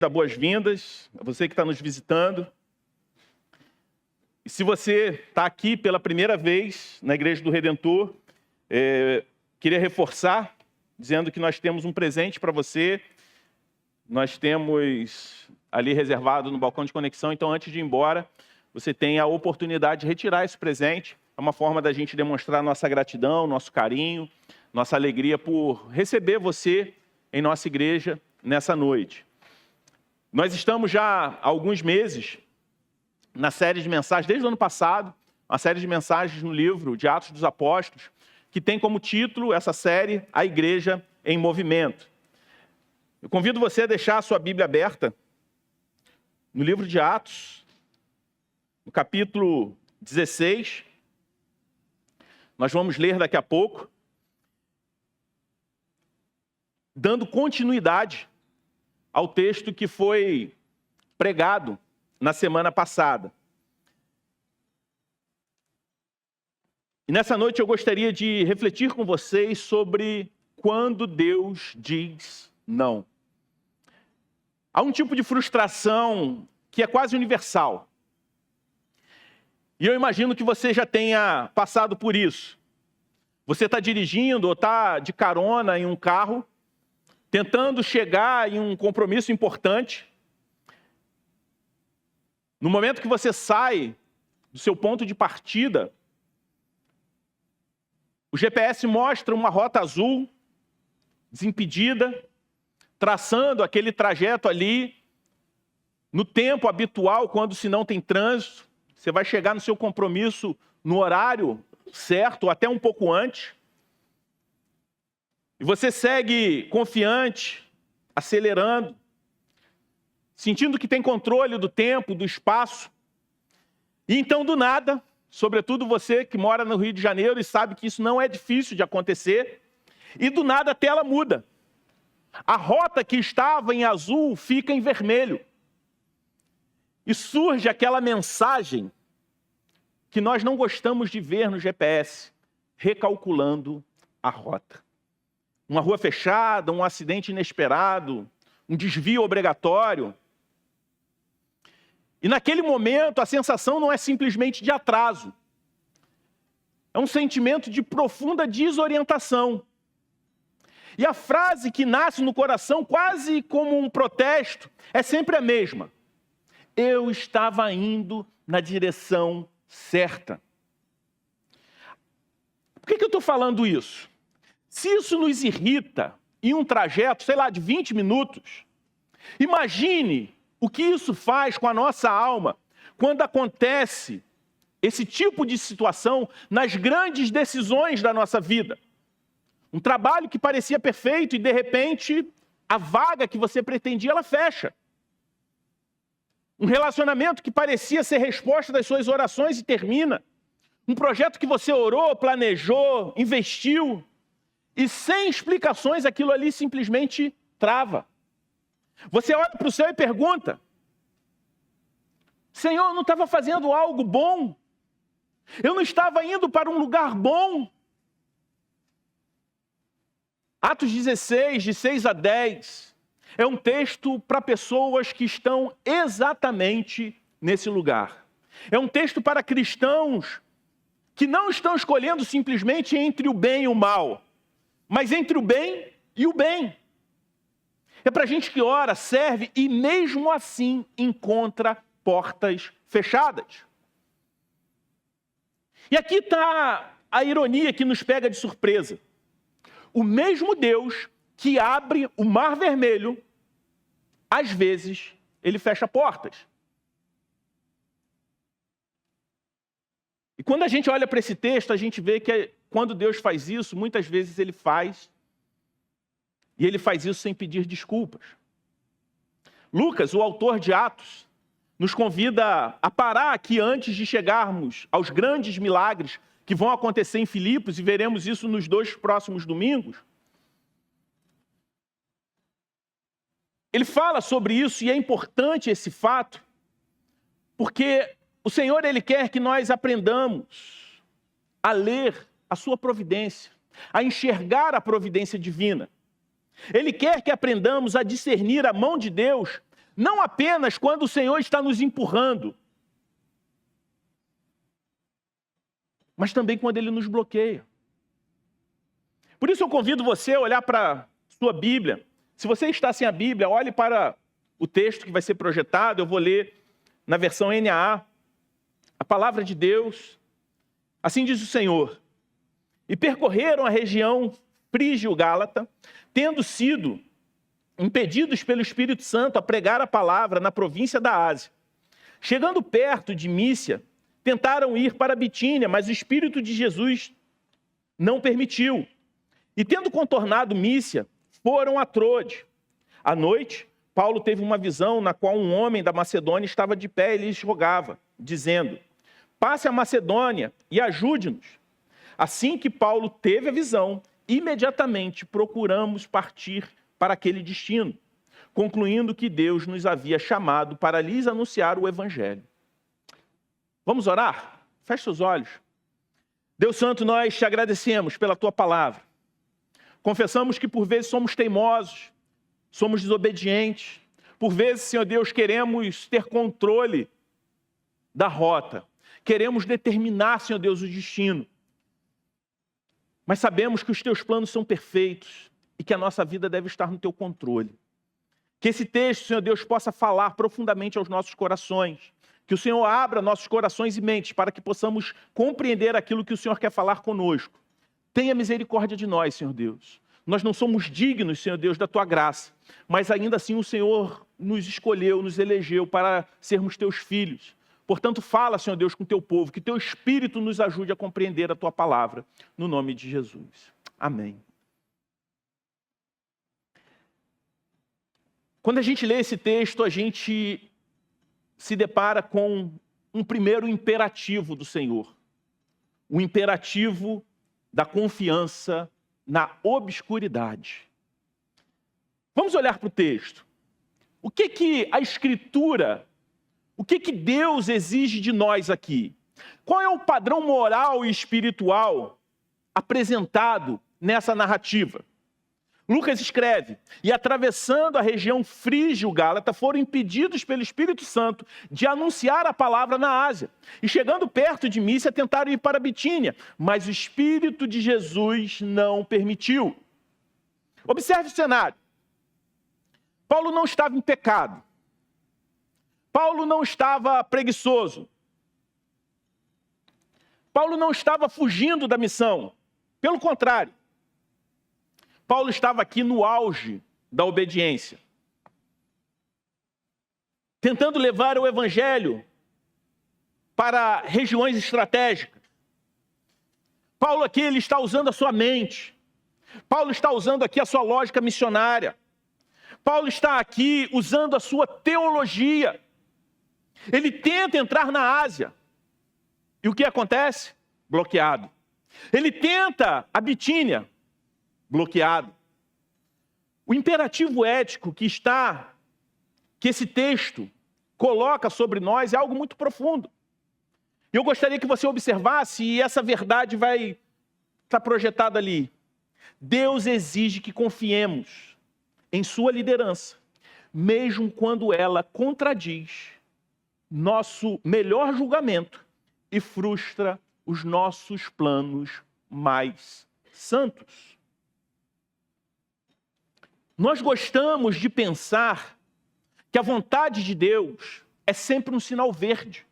Dar boas-vindas a você que está nos visitando. E se você está aqui pela primeira vez na Igreja do Redentor, queria reforçar, dizendo que nós temos um presente para você. Nós temos ali reservado no balcão de conexão, então antes de ir embora, você tem a oportunidade de retirar esse presente. É uma forma da gente demonstrar nossa gratidão, nosso carinho, nossa alegria por receber você em nossa igreja nessa noite. Nós estamos já há alguns meses na série de mensagens, desde o ano passado, uma série de mensagens no livro de Atos dos Apóstolos, que tem como título essa série, A Igreja em Movimento. Eu convido você a deixar a sua Bíblia aberta no livro de Atos, no capítulo 16. Nós vamos ler daqui a pouco, dando continuidade ao texto que foi pregado na semana passada. E nessa noite eu gostaria de refletir com vocês sobre quando Deus diz não. Há um tipo de frustração que é quase universal. E eu imagino que você já tenha passado por isso. Você está dirigindo ou está de carona em um carro, tentando chegar em um compromisso importante. No momento que você sai do seu ponto de partida, o GPS mostra uma rota azul, desimpedida, traçando aquele trajeto ali, no tempo habitual, quando se não tem trânsito. Você vai chegar no seu compromisso no horário certo, até um pouco antes. E você segue confiante, acelerando, sentindo que tem controle do tempo, do espaço. E então, do nada, sobretudo você que mora no Rio de Janeiro e sabe que isso não é difícil de acontecer, e do nada a tela muda. A rota que estava em azul fica em vermelho. E surge aquela mensagem que nós não gostamos de ver no GPS, recalculando a rota. Uma rua fechada, um acidente inesperado, um desvio obrigatório. E naquele momento a sensação não é simplesmente de atraso. É um sentimento de profunda desorientação. E a frase que nasce no coração, quase como um protesto, é sempre a mesma. Eu estava indo na direção certa. Por que eu estou falando isso? Se isso nos irrita em um trajeto, sei lá, de 20 minutos, imagine o que isso faz com a nossa alma quando acontece esse tipo de situação nas grandes decisões da nossa vida. Um trabalho que parecia perfeito e, de repente, a vaga que você pretendia, ela fecha. Um relacionamento que parecia ser resposta das suas orações e termina. Um projeto que você orou, planejou, investiu, e sem explicações aquilo ali simplesmente trava. Você olha para o céu e pergunta: Senhor, eu não estava fazendo algo bom? Eu não estava indo para um lugar bom? Atos 16, de 6 a 10, é um texto para pessoas que estão exatamente nesse lugar. É um texto para cristãos que não estão escolhendo simplesmente entre o bem e o mal, mas entre o bem e o bem. É para gente que ora, serve e mesmo assim encontra portas fechadas. E aqui está a ironia que nos pega de surpresa. O mesmo Deus que abre o Mar Vermelho, às vezes ele fecha portas. E quando a gente olha para esse texto, a gente vê que quando Deus faz isso, muitas vezes ele faz, e ele faz isso sem pedir desculpas. Lucas, o autor de Atos, nos convida a parar aqui antes de chegarmos aos grandes milagres que vão acontecer em Filipos, e veremos isso nos 2 próximos domingos. Ele fala sobre isso, e é importante esse fato, porque o Senhor, ele quer que nós aprendamos a ler a sua providência, a enxergar a providência divina. Ele quer que aprendamos a discernir a mão de Deus, não apenas quando o Senhor está nos empurrando, mas também quando Ele nos bloqueia. Por isso eu convido você a olhar para a sua Bíblia. Se você está sem a Bíblia, olhe para o texto que vai ser projetado. Eu vou ler na versão NAA, a palavra de Deus. Assim diz o Senhor: e percorreram a região frígio-gálata, tendo sido impedidos pelo Espírito Santo a pregar a palavra na província da Ásia. Chegando perto de Mísia, tentaram ir para Bitínia, mas o Espírito de Jesus não permitiu. E tendo contornado Mísia, foram a Trode. À noite, Paulo teve uma visão na qual um homem da Macedônia estava de pé e lhes rogava, dizendo: passe a Macedônia e ajude-nos. Assim que Paulo teve a visão, imediatamente procuramos partir para aquele destino, concluindo que Deus nos havia chamado para lhes anunciar o Evangelho. Vamos orar? Feche seus olhos. Deus Santo, nós te agradecemos pela tua palavra. Confessamos que por vezes somos teimosos, somos desobedientes. Por vezes, Senhor Deus, queremos ter controle da rota. Queremos determinar, Senhor Deus, o destino. Mas sabemos que os teus planos são perfeitos e que a nossa vida deve estar no teu controle. Que esse texto, Senhor Deus, possa falar profundamente aos nossos corações. Que o Senhor abra nossos corações e mentes para que possamos compreender aquilo que o Senhor quer falar conosco. Tenha misericórdia de nós, Senhor Deus. Nós não somos dignos, Senhor Deus, da tua graça, mas ainda assim o Senhor nos escolheu, nos elegeu para sermos teus filhos. Portanto, fala, Senhor Deus, com o teu povo, que teu Espírito nos ajude a compreender a tua palavra, no nome de Jesus. Amém. Quando a gente lê esse texto, a gente se depara com um primeiro imperativo do Senhor. O imperativo da confiança na obscuridade. Vamos olhar para o texto. O que a Escritura, o que Deus exige de nós aqui? Qual é o padrão moral e espiritual apresentado nessa narrativa? Lucas escreve: e atravessando a região frígio-gálata, foram impedidos pelo Espírito Santo de anunciar a palavra na Ásia. E chegando perto de Mísia, tentaram ir para Bitínia, mas o Espírito de Jesus não permitiu. Observe o cenário. Paulo não estava em pecado. Paulo não estava preguiçoso. Paulo não estava fugindo da missão. Pelo contrário. Paulo estava aqui no auge da obediência, tentando levar o Evangelho para regiões estratégicas. Paulo aqui ele está usando a sua mente. Paulo está usando aqui a sua lógica missionária. Paulo está aqui usando a sua teologia. Ele tenta entrar na Ásia. E o que acontece? Bloqueado. Ele tenta a Bitínia. Bloqueado. O imperativo ético que esse texto coloca sobre nós é algo muito profundo. Eu gostaria que você observasse, e essa verdade vai estar projetada ali. Deus exige que confiemos em sua liderança, mesmo quando ela contradiz nosso melhor julgamento e frustra os nossos planos mais santos. Nós gostamos de pensar que a vontade de Deus é sempre um sinal verde.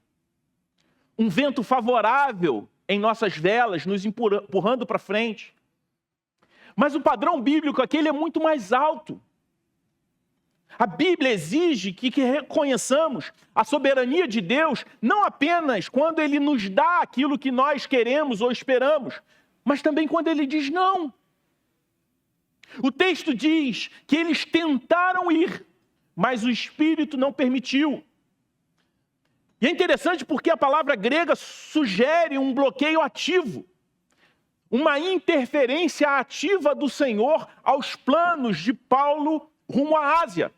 Um vento favorável em nossas velas, nos empurrando para frente. Mas o padrão bíblico aqui ele é muito mais alto. A Bíblia exige que reconheçamos a soberania de Deus, não apenas quando Ele nos dá aquilo que nós queremos ou esperamos, mas também quando Ele diz não. O texto diz que eles tentaram ir, mas o Espírito não permitiu. E é interessante porque a palavra grega sugere um bloqueio ativo, uma interferência ativa do Senhor aos planos de Paulo rumo à Ásia.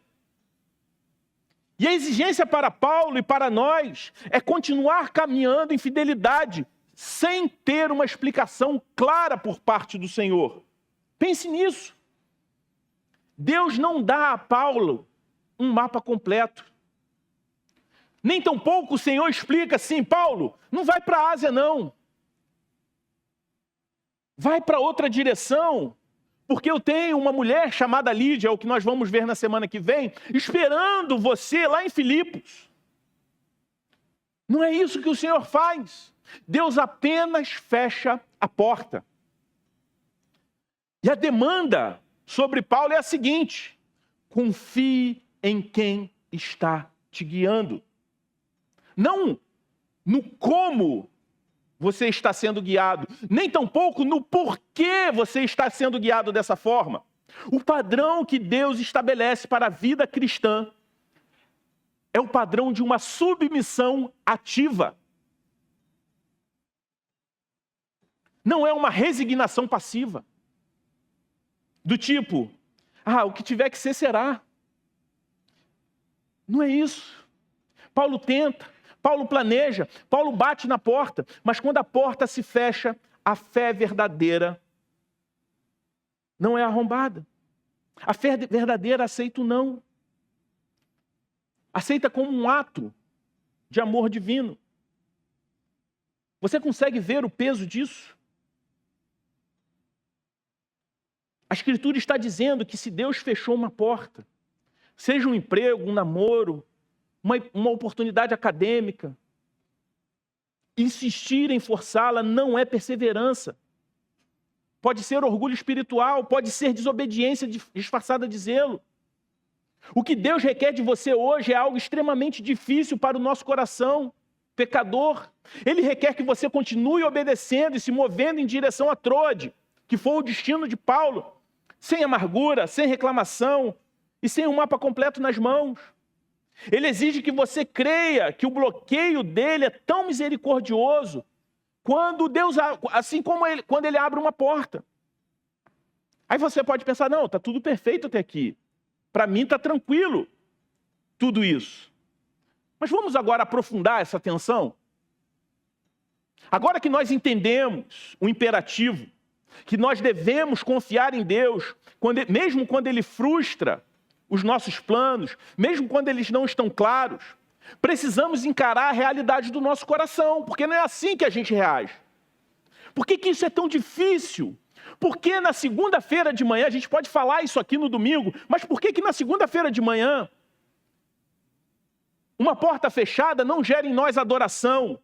E a exigência para Paulo e para nós é continuar caminhando em fidelidade, sem ter uma explicação clara por parte do Senhor. Pense nisso. Deus não dá a Paulo um mapa completo. Nem tampouco o Senhor explica assim, Paulo, não vai para a Ásia não. Vai para outra direção, porque eu tenho uma mulher chamada Lídia, o que nós vamos ver na semana que vem, esperando você lá em Filipos. Não é isso que o Senhor faz. Deus apenas fecha a porta. E a demanda sobre Paulo é a seguinte: confie em quem está te guiando. Não no como você está sendo guiado, nem tampouco no porquê você está sendo guiado dessa forma. O padrão que Deus estabelece para a vida cristã é o padrão de uma submissão ativa. Não é uma resignação passiva. Do tipo, o que tiver que ser, será. Não é isso. Paulo tenta, Paulo planeja, Paulo bate na porta, mas quando a porta se fecha, a fé verdadeira não é arrombada. A fé verdadeira aceita o não. Aceita como um ato de amor divino. Você consegue ver o peso disso? A Escritura está dizendo que se Deus fechou uma porta, seja um emprego, um namoro, uma oportunidade acadêmica, insistir em forçá-la não é perseverança. Pode ser orgulho espiritual, pode ser desobediência disfarçada de zelo. O que Deus requer de você hoje é algo extremamente difícil para o nosso coração pecador. Ele requer que você continue obedecendo e se movendo em direção a Troade, que foi o destino de Paulo, sem amargura, sem reclamação e sem um mapa completo nas mãos. Ele exige que você creia que o bloqueio dele é tão misericordioso quando Deus, assim como quando ele abre uma porta. Aí você pode pensar, não, está tudo perfeito até aqui. Para mim está tranquilo tudo isso. Mas vamos agora aprofundar essa tensão? Agora que nós entendemos o imperativo, que nós devemos confiar em Deus, mesmo quando Ele frustra os nossos planos, mesmo quando eles não estão claros, precisamos encarar a realidade do nosso coração, porque não é assim que a gente reage. Por que isso é tão difícil? Porque na segunda-feira de manhã, a gente pode falar isso aqui no domingo, mas por que na segunda-feira de manhã, uma porta fechada não gera em nós adoração?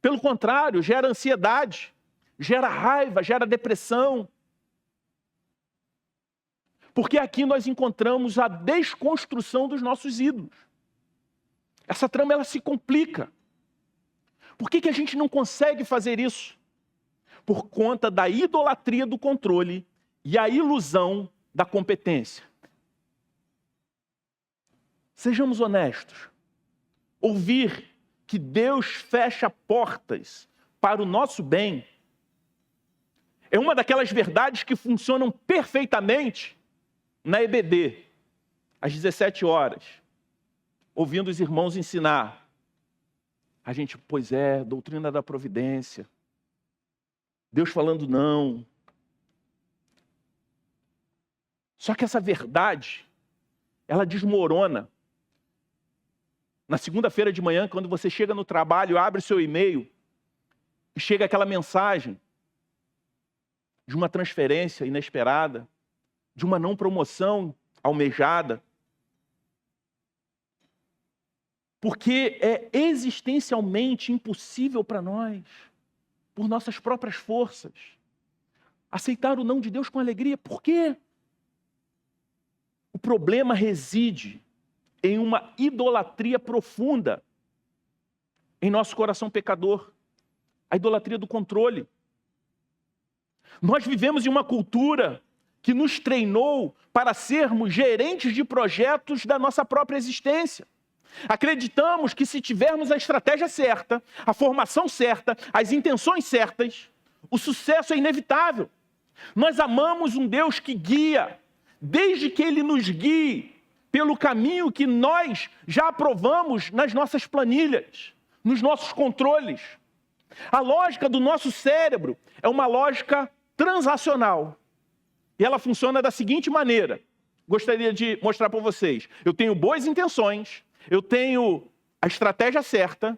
Pelo contrário, gera ansiedade, gera raiva, gera depressão. Porque aqui nós encontramos a desconstrução dos nossos ídolos. Essa trama ela se complica. Por que a gente não consegue fazer isso? Por conta da idolatria do controle e a ilusão da competência. Sejamos honestos. Ouvir que Deus fecha portas para o nosso bem é uma daquelas verdades que funcionam perfeitamente na EBD, às 17 horas, ouvindo os irmãos ensinar. A gente, pois é, doutrina da providência. Deus falando não. Só que essa verdade, ela desmorona. Na segunda-feira de manhã, quando você chega no trabalho, abre o seu e-mail, e chega aquela mensagem de uma transferência inesperada, de uma não promoção almejada. Porque é existencialmente impossível para nós, por nossas próprias forças, aceitar o não de Deus com alegria. Por quê? O problema reside em uma idolatria profunda em nosso coração pecador. A idolatria do controle. Nós vivemos em uma cultura que nos treinou para sermos gerentes de projetos da nossa própria existência. Acreditamos que se tivermos a estratégia certa, a formação certa, as intenções certas, o sucesso é inevitável. Nós amamos um Deus que guia, desde que Ele nos guie pelo caminho que nós já aprovamos nas nossas planilhas, nos nossos controles. A lógica do nosso cérebro é uma lógica transacional. E ela funciona da seguinte maneira: gostaria de mostrar para vocês. Eu tenho boas intenções, eu tenho a estratégia certa,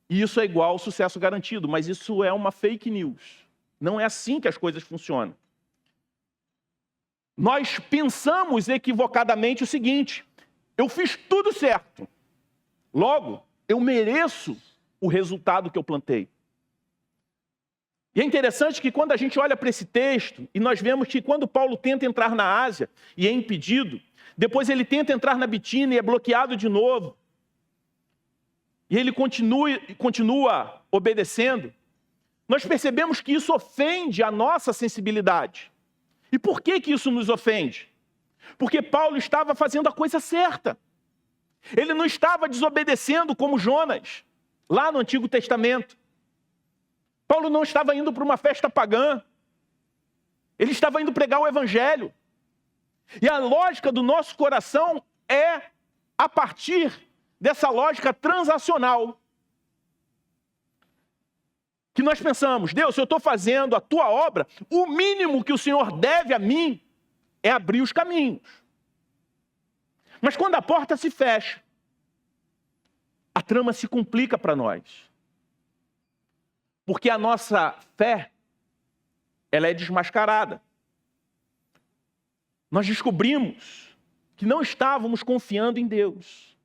e isso é igual ao sucesso garantido, mas isso é uma fake news. Não é assim que as coisas funcionam. Nós pensamos equivocadamente o seguinte: eu fiz tudo certo, logo, eu mereço o resultado que eu plantei. E é interessante que quando a gente olha para esse texto, e nós vemos que quando Paulo tenta entrar na Ásia e é impedido, depois ele tenta entrar na Bitínia e é bloqueado de novo, e ele continua obedecendo, nós percebemos que isso ofende a nossa sensibilidade. E por que isso nos ofende? Porque Paulo estava fazendo a coisa certa. Ele não estava desobedecendo como Jonas, lá no Antigo Testamento. Paulo não estava indo para uma festa pagã. Ele estava indo pregar o Evangelho. E a lógica do nosso coração é a partir dessa lógica transacional. Que nós pensamos: Deus, se eu estou fazendo a tua obra, o mínimo que o Senhor deve a mim é abrir os caminhos. Mas quando a porta se fecha, a trama se complica para nós. Porque a nossa fé, ela é desmascarada. Nós descobrimos que não estávamos confiando em Deus.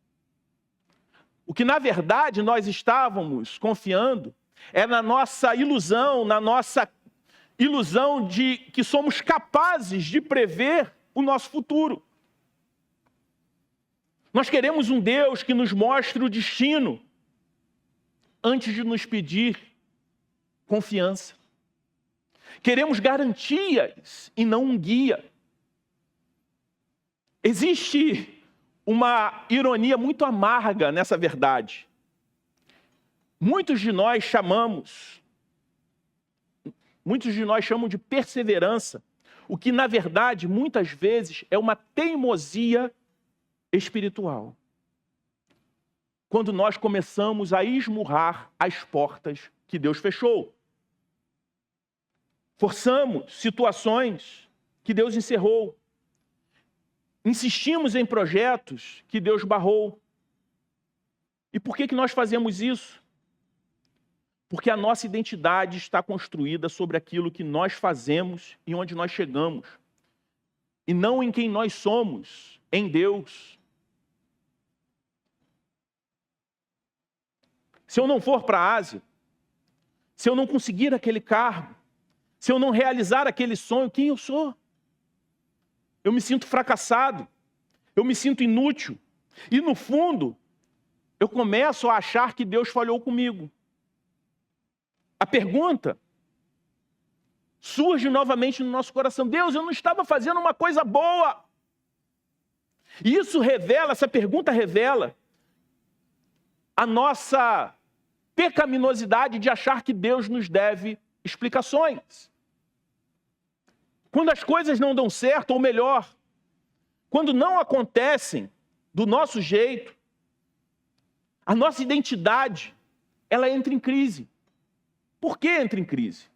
O que, na verdade, nós estávamos confiando é na nossa ilusão de que somos capazes de prever o nosso futuro. Nós queremos um Deus que nos mostre o destino antes de nos pedir confiança. Queremos garantias e não um guia. Existe uma ironia muito amarga nessa verdade. Muitos de nós chamam de perseverança, o que na verdade muitas vezes é uma teimosia espiritual. Quando nós começamos a esmurrar as portas que Deus fechou. Forçamos situações que Deus encerrou. Insistimos em projetos que Deus barrou. E por que nós fazemos isso? Porque a nossa identidade está construída sobre aquilo que nós fazemos e onde nós chegamos. E não em quem nós somos, em Deus. Se eu não for para a Ásia, se eu não conseguir aquele cargo, se eu não realizar aquele sonho, quem eu sou? Eu me sinto fracassado, eu me sinto inútil. E no fundo, eu começo a achar que Deus falhou comigo. A pergunta surge novamente no nosso coração: Deus, eu não estava fazendo uma coisa boa. E isso revela, essa pergunta revela a nossa pecaminosidade de achar que Deus nos deve explicações. Quando as coisas não dão certo, ou melhor, quando não acontecem do nosso jeito, a nossa identidade, ela entra em crise. Por que entra em crise?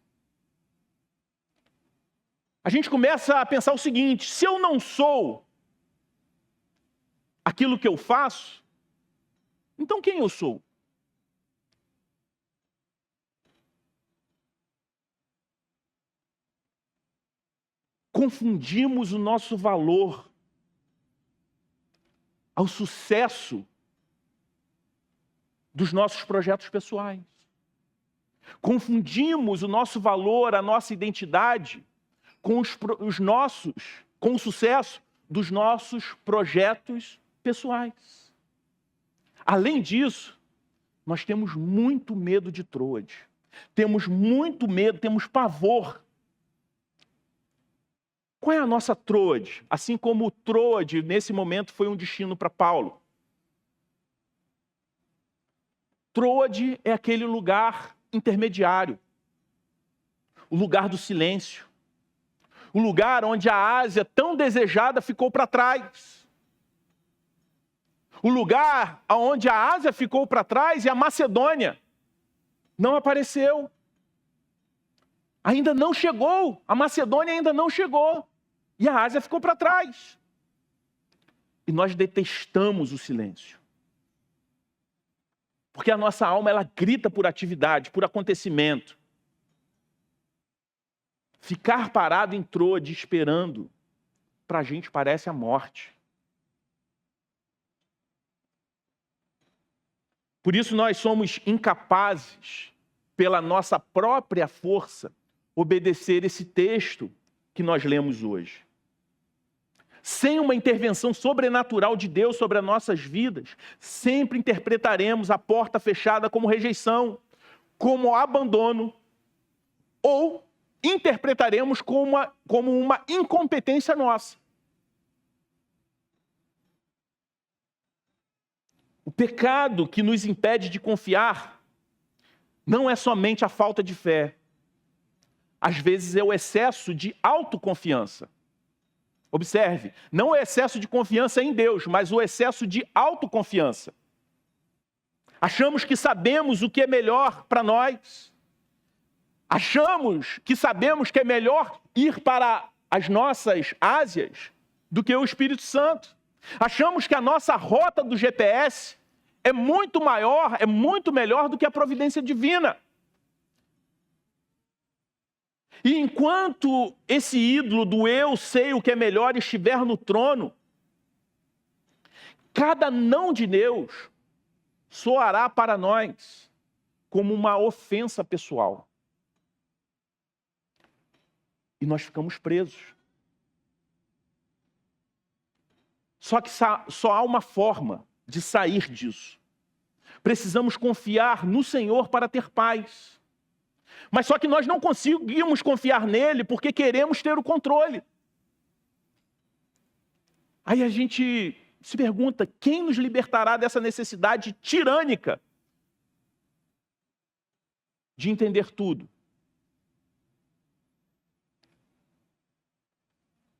A gente começa a pensar o seguinte: se eu não sou aquilo que eu faço, então quem eu sou? Confundimos o nosso valor ao sucesso dos nossos projetos pessoais. Confundimos o nosso valor, a nossa identidade com o sucesso dos nossos projetos pessoais. Além disso, nós temos muito medo de Troade. Temos muito medo, temos pavor. Qual é a nossa Troade? Assim como o Troade, nesse momento, foi um destino para Paulo. Troade é aquele lugar intermediário. O lugar do silêncio. O lugar onde a Ásia, tão desejada, ficou para trás. O lugar onde a Ásia ficou para trás e a Macedônia não apareceu. Ainda não chegou. A Macedônia ainda não chegou. E a Ásia ficou para trás. E nós detestamos o silêncio. Porque a nossa alma, ela grita por atividade, por acontecimento. Ficar parado em Troade esperando, para a gente parece a morte. Por isso nós somos incapazes, pela nossa própria força, obedecer esse texto que nós lemos hoje. Sem uma intervenção sobrenatural de Deus sobre as nossas vidas, sempre interpretaremos a porta fechada como rejeição, como abandono, ou interpretaremos como uma incompetência nossa. O pecado que nos impede de confiar não é somente a falta de fé. Às vezes é o excesso de autoconfiança. Observe, não o excesso de confiança em Deus, mas o excesso de autoconfiança. Achamos que sabemos o que é melhor para nós. Achamos que sabemos que é melhor ir para as nossas Ásias do que o Espírito Santo. Achamos que a nossa rota do GPS é muito maior, é muito melhor do que a providência divina. E enquanto esse ídolo do eu sei o que é melhor estiver no trono, cada não de Deus soará para nós como uma ofensa pessoal. E nós ficamos presos. Só que só há uma forma de sair disso. Precisamos confiar no Senhor para ter paz. Mas só que nós não conseguimos confiar nele porque queremos ter o controle. Aí a gente se pergunta, quem nos libertará dessa necessidade tirânica de entender tudo?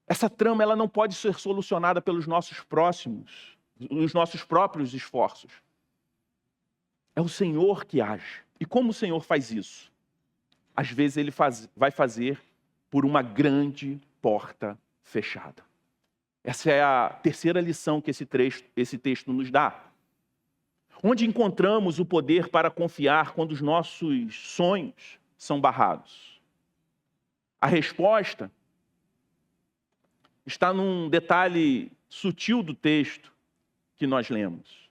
Essa trama, ela não pode ser solucionada pelos nossos próprios esforços. É o Senhor que age. E como o Senhor faz isso? Às vezes ele vai fazer por uma grande porta fechada. Essa é a terceira lição que esse texto nos dá. Onde encontramos o poder para confiar quando os nossos sonhos são barrados? A resposta está num detalhe sutil do texto que nós lemos.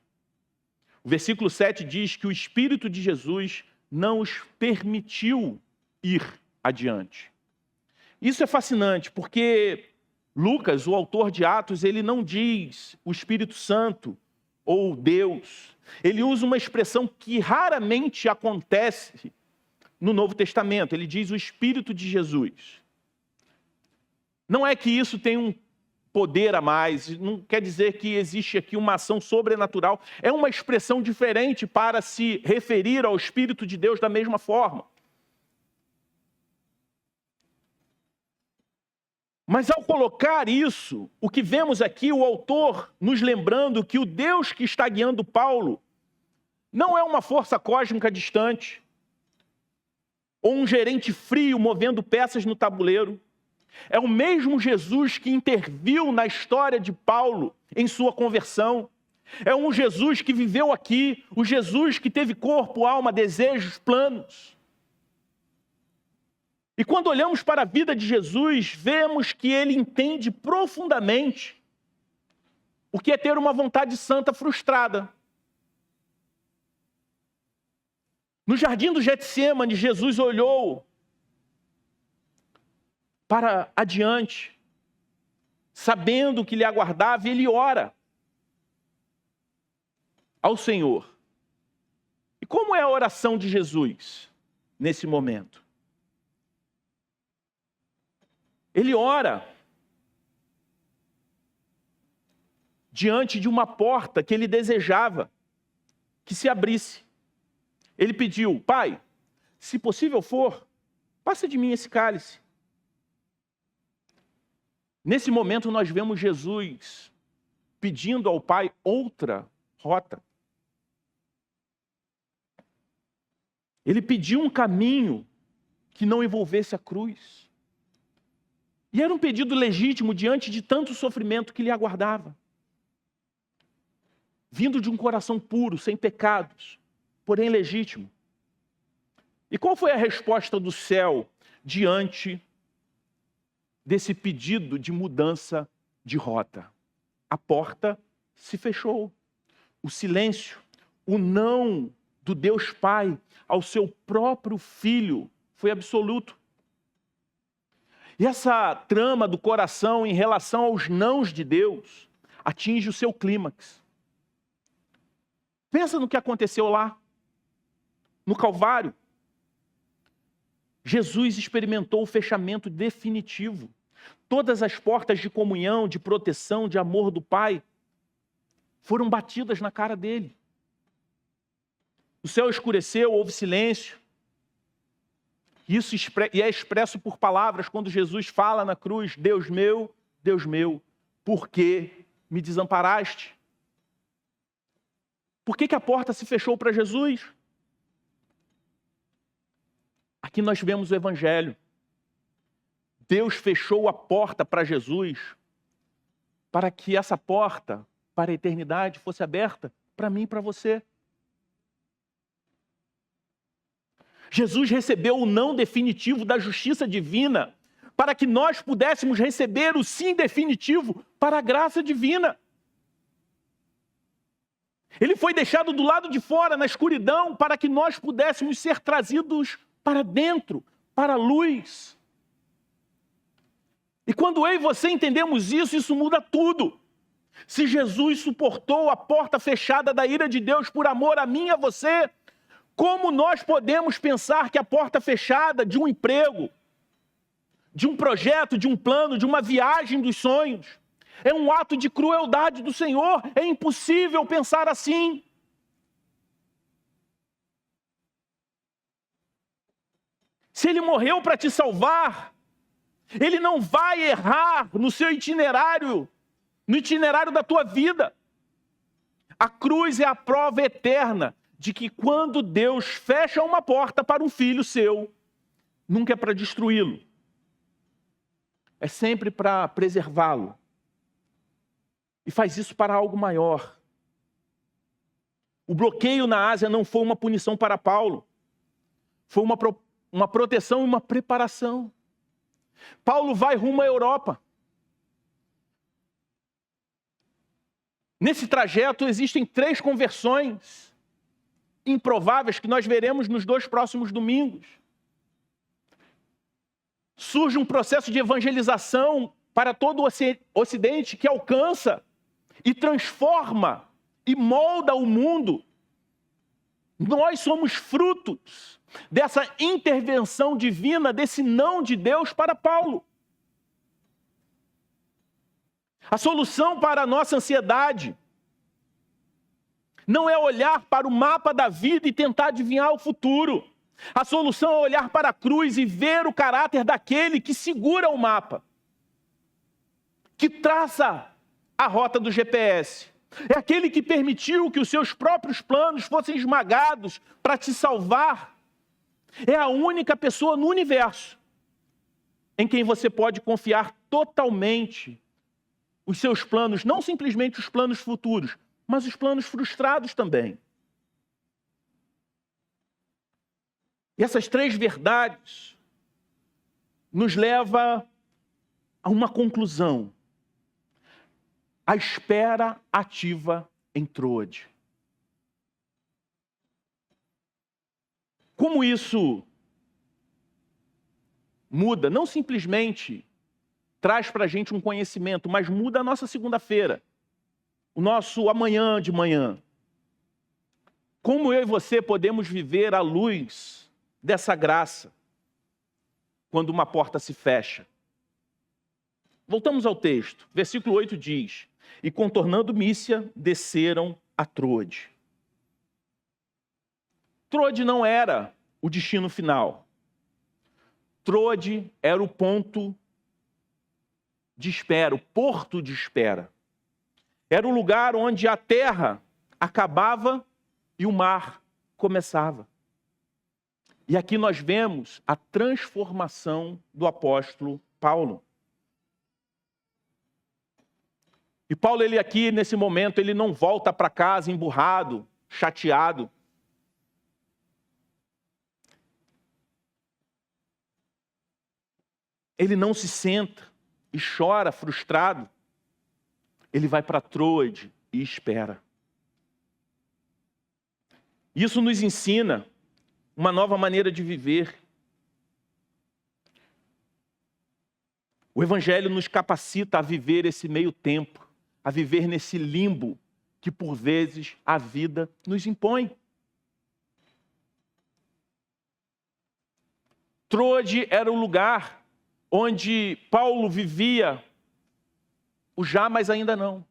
O versículo 7 diz que o Espírito de Jesus não os permitiu ir adiante. Isso é fascinante, porque Lucas, o autor de Atos, ele não diz o Espírito Santo ou Deus. Ele usa uma expressão que raramente acontece no Novo Testamento. Ele diz o Espírito de Jesus. Não é que isso tem um poder a mais, não quer dizer que existe aqui uma ação sobrenatural. É uma expressão diferente para se referir ao Espírito de Deus da mesma forma. Mas ao colocar isso, o que vemos aqui, o autor nos lembrando que o Deus que está guiando Paulo não é uma força cósmica distante, ou um gerente frio movendo peças no tabuleiro. É o mesmo Jesus que interviu na história de Paulo em sua conversão. É um Jesus que viveu aqui, o Jesus que teve corpo, alma, desejos, planos. E quando olhamos para a vida de Jesus, vemos que ele entende profundamente o que é ter uma vontade santa frustrada. No jardim do Getsêmani, Jesus olhou para adiante, sabendo o que lhe aguardava, e ele ora ao Senhor. E como é a oração de Jesus nesse momento? Ele ora diante de uma porta que ele desejava que se abrisse. Ele pediu: Pai, se possível for, passa de mim esse cálice. Nesse momento nós vemos Jesus pedindo ao Pai outra rota. Ele pediu um caminho que não envolvesse a cruz. E era um pedido legítimo diante de tanto sofrimento que lhe aguardava. vindo de um coração puro, sem pecados, porém legítimo. E qual foi a resposta do céu diante desse pedido de mudança de rota? A porta se fechou. O silêncio, o não do Deus Pai ao seu próprio Filho foi absoluto. E essa trama do coração em relação aos nãos de Deus atinge o seu clímax. Pensa no que aconteceu lá, no Calvário. Jesus experimentou o fechamento definitivo. Todas as portas de comunhão, de proteção, de amor do Pai foram batidas na cara dele. O céu escureceu, houve silêncio. Isso é expresso por palavras quando Jesus fala na cruz: Deus meu, por que me desamparaste? Por que a porta se fechou para Jesus? Aqui nós vemos o Evangelho. Deus fechou a porta para Jesus para que essa porta para a eternidade fosse aberta para mim e para você. Jesus recebeu o não definitivo da justiça divina para que nós pudéssemos receber o sim definitivo para a graça divina. Ele foi deixado do lado de fora, na escuridão, para que nós pudéssemos ser trazidos para dentro, para a luz. E quando eu e você entendemos isso, isso muda tudo. Se Jesus suportou a porta fechada da ira de Deus por amor a mim e a você, como nós podemos pensar que a porta fechada de um emprego, de um projeto, de um plano, de uma viagem dos sonhos, é um ato de crueldade do Senhor? É impossível pensar assim. Se Ele morreu para te salvar, Ele não vai errar no seu itinerário, no itinerário da tua vida. A cruz é a prova eterna de que quando Deus fecha uma porta para um filho seu, nunca é para destruí-lo. É sempre para preservá-lo. E faz isso para algo maior. O bloqueio na Ásia não foi uma punição para Paulo. Foi uma proteção e uma preparação. Paulo vai rumo à Europa. Nesse trajeto existem 3 conversões improváveis que nós veremos nos 2 próximos domingos. Surge um processo de evangelização para todo o Ocidente que alcança e transforma e molda o mundo. Nós somos frutos dessa intervenção divina, desse não de Deus para Paulo. A solução para a nossa ansiedade não é olhar para o mapa da vida e tentar adivinhar o futuro. A solução é olhar para a cruz e ver o caráter daquele que segura o mapa, que traça a rota do GPS. É aquele que permitiu que os seus próprios planos fossem esmagados para te salvar. É a única pessoa no universo em quem você pode confiar totalmente os seus planos, não simplesmente os planos futuros, mas os planos frustrados também. E essas 3 verdades nos levam a uma conclusão. A espera ativa em Troade. Como isso muda, não simplesmente traz para a gente um conhecimento, mas muda a nossa segunda-feira, o nosso amanhã de manhã. Como eu e você podemos viver à luz dessa graça quando uma porta se fecha? Voltamos ao texto. Versículo 8 diz: e contornando Mísia, desceram a Troade. Troade não era o destino final. Troade era o ponto de espera, o porto de espera. Era o lugar onde a terra acabava e o mar começava. E aqui nós vemos a transformação do apóstolo Paulo. E Paulo, ele aqui, nesse momento, ele não volta para casa emburrado, chateado. Ele não se senta e chora frustrado. Ele vai para Troade e espera. Isso nos ensina uma nova maneira de viver. O Evangelho nos capacita a viver esse meio tempo, a viver nesse limbo que por vezes a vida nos impõe. Troade era o lugar onde Paulo vivia o já, mas ainda não.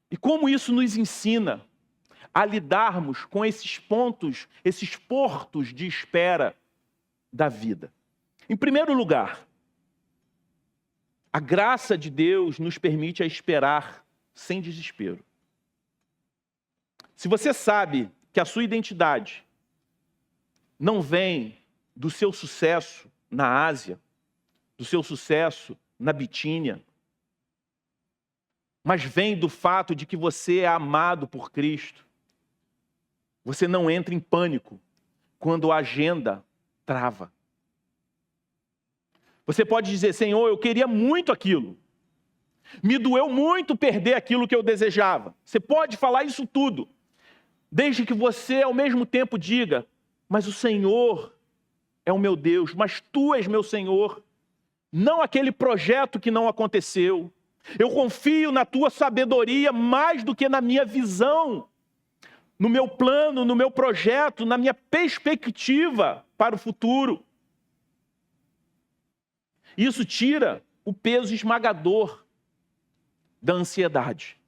E como isso nos ensina a lidarmos com esses pontos, esses portos de espera da vida. Em primeiro lugar, a graça de Deus nos permite a esperar sem desespero. Se você sabe que a sua identidade não vem do seu sucesso na Ásia, do seu sucesso na Bitínia, mas vem do fato de que você é amado por Cristo, você não entra em pânico quando a agenda trava. Você pode dizer: Senhor, eu queria muito aquilo. Me doeu muito perder aquilo que eu desejava. Você pode falar isso tudo, desde que você ao mesmo tempo diga: mas o Senhor é o meu Deus, mas Tu és meu Senhor. Não aquele projeto que não aconteceu. Eu confio na Tua sabedoria mais do que na minha visão, no meu plano, no meu projeto, na minha perspectiva para o futuro. Isso tira o peso esmagador da ansiedade.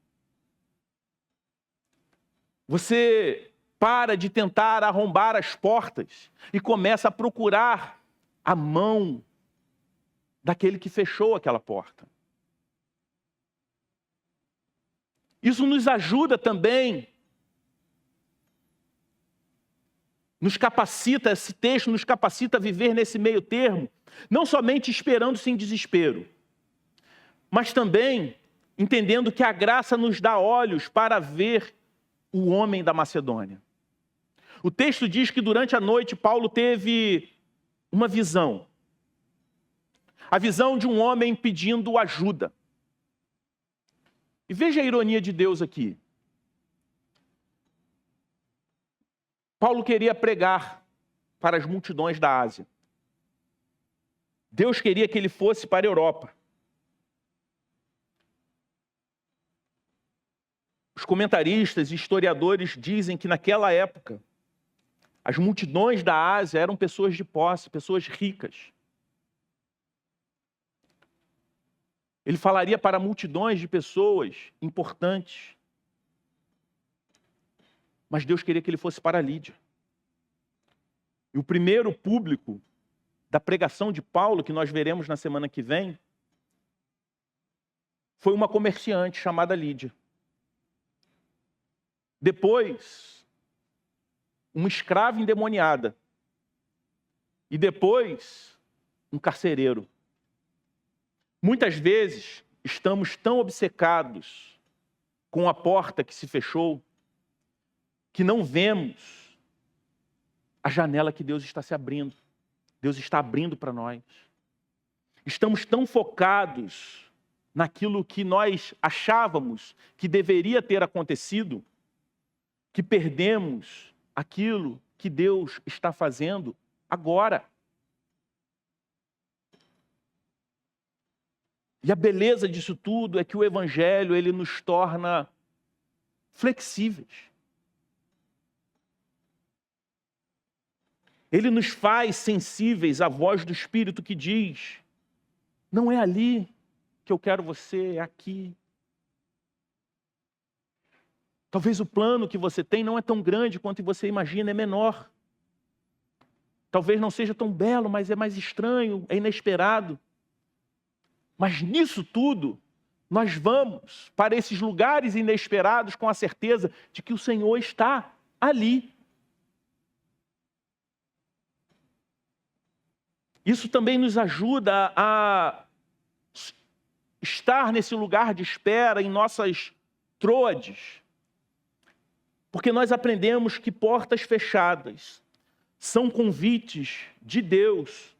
Você para de tentar arrombar as portas e começa a procurar a mão daquele que fechou aquela porta. Isso nos ajuda também, nos capacita, esse texto nos capacita a viver nesse meio termo, não somente esperando sem desespero, mas também entendendo que a graça nos dá olhos para ver o homem da Macedônia. O texto diz que durante a noite Paulo teve uma visão. A visão de um homem pedindo ajuda. E veja a ironia de Deus aqui. Paulo queria pregar para as multidões da Ásia. Deus queria que ele fosse para a Europa. Os comentaristas e historiadores dizem que naquela época, as multidões da Ásia eram pessoas de posse, pessoas ricas. Ele falaria para multidões de pessoas importantes. Mas Deus queria que ele fosse para Lídia. E o primeiro público da pregação de Paulo, que nós veremos na semana que vem, foi uma comerciante chamada Lídia. Depois, uma escrava endemoniada. E depois, um carcereiro. Muitas vezes, estamos tão obcecados com a porta que se fechou, que não vemos a janela que Deus está se abrindo. Deus está abrindo para nós. Estamos tão focados naquilo que nós achávamos que deveria ter acontecido, que perdemos aquilo que Deus está fazendo agora. E a beleza disso tudo é que o Evangelho, ele nos torna flexíveis. Ele nos faz sensíveis à voz do Espírito que diz: não é ali que eu quero você, é aqui. Talvez o plano que você tem não é tão grande quanto você imagina, é menor. Talvez não seja tão belo, mas é mais estranho, é inesperado. Mas nisso tudo, nós vamos para esses lugares inesperados com a certeza de que o Senhor está ali. Isso também nos ajuda a estar nesse lugar de espera em nossas Troades, porque nós aprendemos que portas fechadas são convites de Deus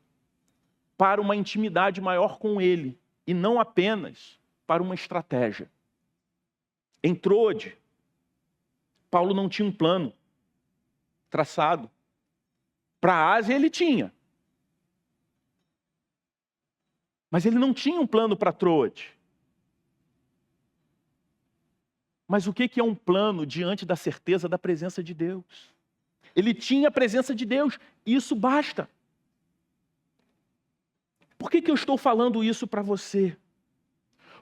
para uma intimidade maior com Ele, e não apenas para uma estratégia. Em Troade, Paulo não tinha um plano traçado. Para a Ásia ele tinha. Mas ele não tinha um plano para Troade. Mas o que é um plano diante da certeza da presença de Deus? Ele tinha a presença de Deus, e isso basta. Por que eu estou falando isso para você?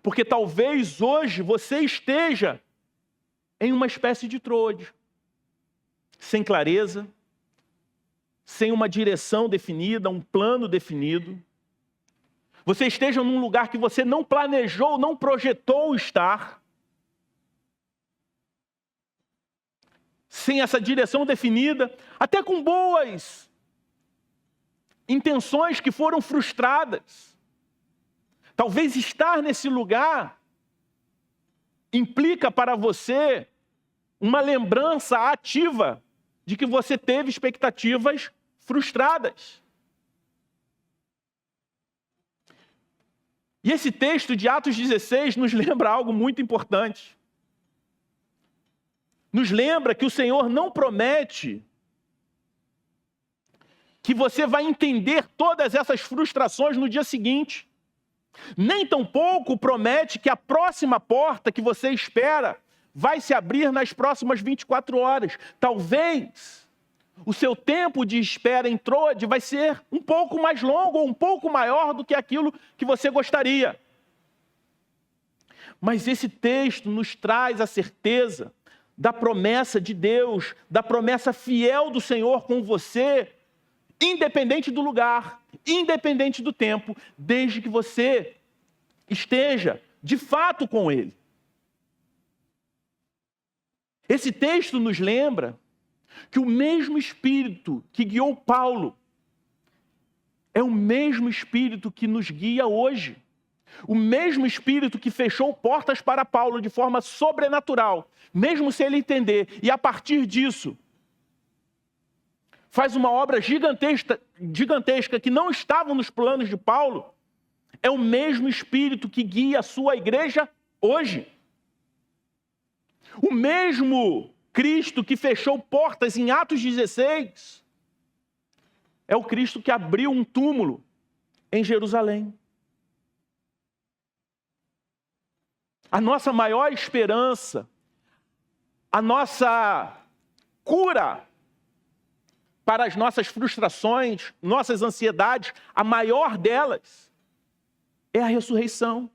Porque talvez hoje você esteja em uma espécie de Troade, sem clareza, sem uma direção definida, um plano definido. Você esteja num lugar que você não planejou, não projetou estar. Sem essa direção definida, até com boas intenções que foram frustradas. Talvez estar nesse lugar implica para você uma lembrança ativa de que você teve expectativas frustradas. E esse texto de Atos 16 nos lembra algo muito importante. Nos lembra que o Senhor não promete que você vai entender todas essas frustrações no dia seguinte. Nem tampouco promete que a próxima porta que você espera vai se abrir nas próximas 24 horas. Talvez o seu tempo de espera em Troade vai ser um pouco mais longo ou um pouco maior do que aquilo que você gostaria. Mas esse texto nos traz a certeza da promessa de Deus, da promessa fiel do Senhor com você, independente do lugar, independente do tempo, desde que você esteja de fato com Ele. Esse texto nos lembra que o mesmo Espírito que guiou Paulo é o mesmo Espírito que nos guia hoje. O mesmo Espírito que fechou portas para Paulo de forma sobrenatural, mesmo sem ele entender, e a partir disso faz uma obra gigantesca que não estava nos planos de Paulo, é o mesmo Espírito que guia a sua igreja hoje. O mesmo Cristo que fechou portas em Atos 16 é o Cristo que abriu um túmulo em Jerusalém. A nossa maior esperança, a nossa cura para as nossas frustrações, nossas ansiedades, a maior delas é a ressurreição.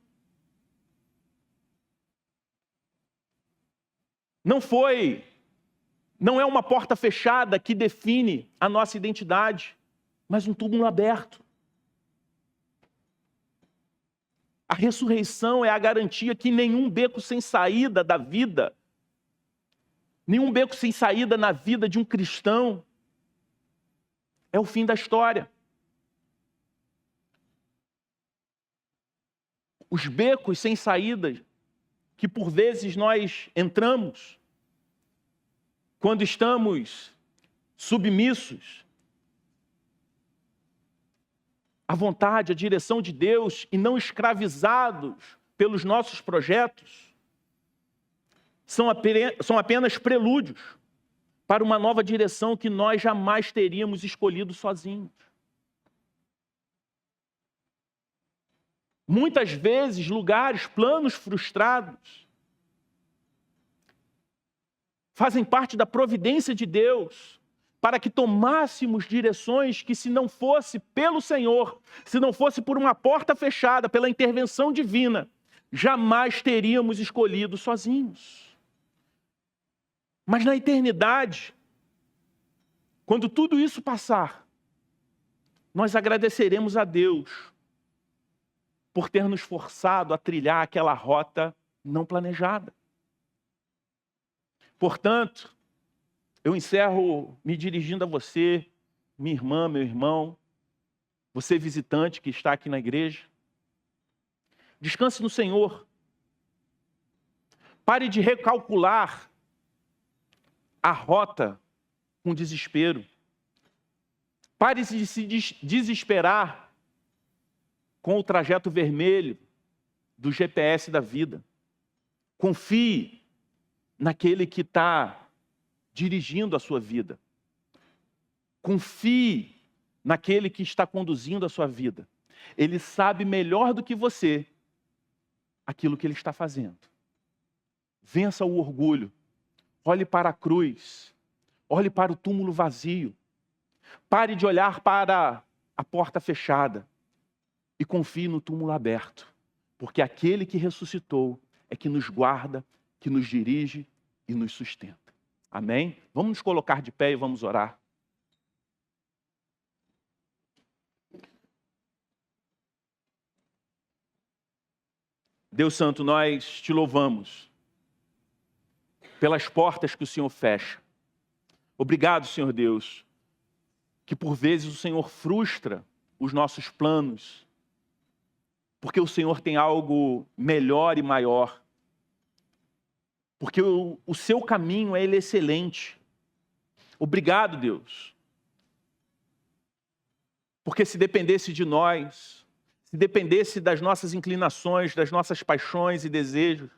Não é uma porta fechada que define a nossa identidade, mas um túmulo aberto. A ressurreição é a garantia que nenhum beco sem saída da vida, nenhum beco sem saída na vida de um cristão, é o fim da história. Os becos sem saída que por vezes nós entramos quando estamos submissos à vontade, à direção de Deus e não escravizados pelos nossos projetos, são apenas prelúdios para uma nova direção que nós jamais teríamos escolhido sozinhos. Muitas vezes, lugares, planos frustrados fazem parte da providência de Deus para que tomássemos direções que, se não fosse pelo Senhor, se não fosse por uma porta fechada, pela intervenção divina, jamais teríamos escolhido sozinhos. Mas na eternidade, quando tudo isso passar, nós agradeceremos a Deus por ter nos forçado a trilhar aquela rota não planejada. Portanto, eu encerro me dirigindo a você, minha irmã, meu irmão, você visitante que está aqui na igreja. Descanse no Senhor. Pare de recalcular a rota com desespero. Pare de se desesperar com o trajeto vermelho do GPS da vida. Confie naquele que está dirigindo a sua vida. Confie naquele que está conduzindo a sua vida. Ele sabe melhor do que você aquilo que ele está fazendo. Vença o orgulho. Olhe para a cruz. Olhe para o túmulo vazio. Pare de olhar para a porta fechada e confie no túmulo aberto, porque aquele que ressuscitou é que nos guarda, que nos dirige e nos sustenta. Amém? Vamos nos colocar de pé e vamos orar. Deus Santo, nós te louvamos pelas portas que o Senhor fecha. Obrigado, Senhor Deus, que por vezes o Senhor frustra os nossos planos, porque o Senhor tem algo melhor e maior. Porque o seu caminho é excelente. Obrigado, Deus. Porque se dependesse de nós, se dependesse das nossas inclinações, das nossas paixões e desejos,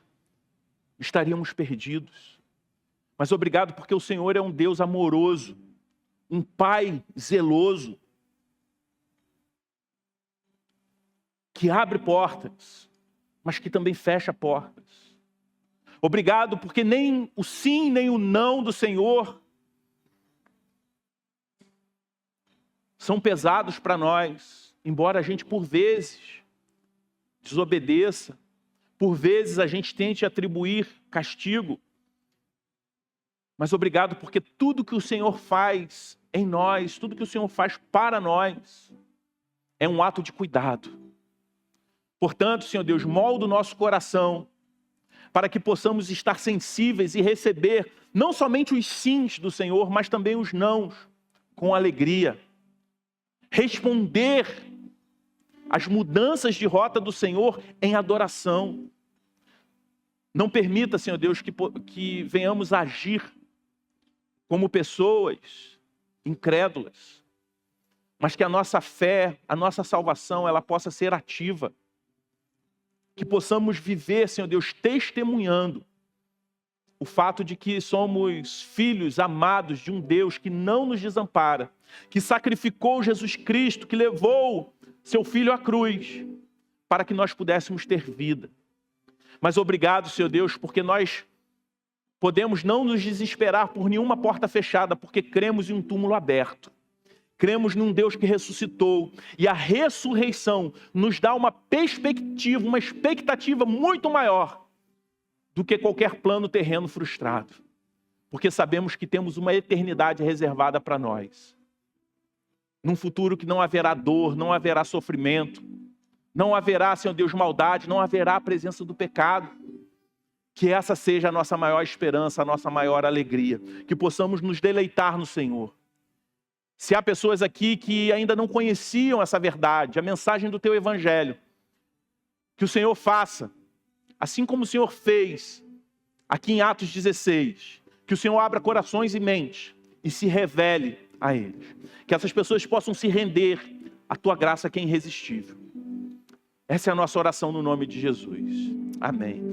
estaríamos perdidos. Mas obrigado porque o Senhor é um Deus amoroso, um Pai zeloso, que abre portas, mas que também fecha portas. Obrigado porque nem o sim, nem o não do Senhor são pesados para nós, embora a gente por vezes desobedeça, por vezes a gente tente atribuir castigo. Mas obrigado porque tudo que o Senhor faz em nós, tudo que o Senhor faz para nós, é um ato de cuidado. Portanto, Senhor Deus, molda o nosso coração para que possamos estar sensíveis e receber não somente os sims do Senhor, mas também os nãos com alegria. Responder às mudanças de rota do Senhor em adoração. Não permita, Senhor Deus, que venhamos agir como pessoas incrédulas, mas que a nossa fé, a nossa salvação, ela possa ser ativa. Que possamos viver, Senhor Deus, testemunhando o fato de que somos filhos amados de um Deus que não nos desampara, que sacrificou Jesus Cristo, que levou seu Filho à cruz, para que nós pudéssemos ter vida. Mas obrigado, Senhor Deus, porque nós podemos não nos desesperar por nenhuma porta fechada, porque cremos em um túmulo aberto. Cremos num Deus que ressuscitou. E a ressurreição nos dá uma perspectiva, uma expectativa muito maior do que qualquer plano terreno frustrado. Porque sabemos que temos uma eternidade reservada para nós. Num futuro que não haverá dor, não haverá sofrimento, não haverá, Senhor Deus, maldade, não haverá a presença do pecado. Que essa seja a nossa maior esperança, a nossa maior alegria. Que possamos nos deleitar no Senhor. Se há pessoas aqui que ainda não conheciam essa verdade, a mensagem do teu evangelho, que o Senhor faça, assim como o Senhor fez aqui em Atos 16, que o Senhor abra corações e mentes e se revele a eles. Que essas pessoas possam se render à tua graça que é irresistível. Essa é a nossa oração no nome de Jesus. Amém.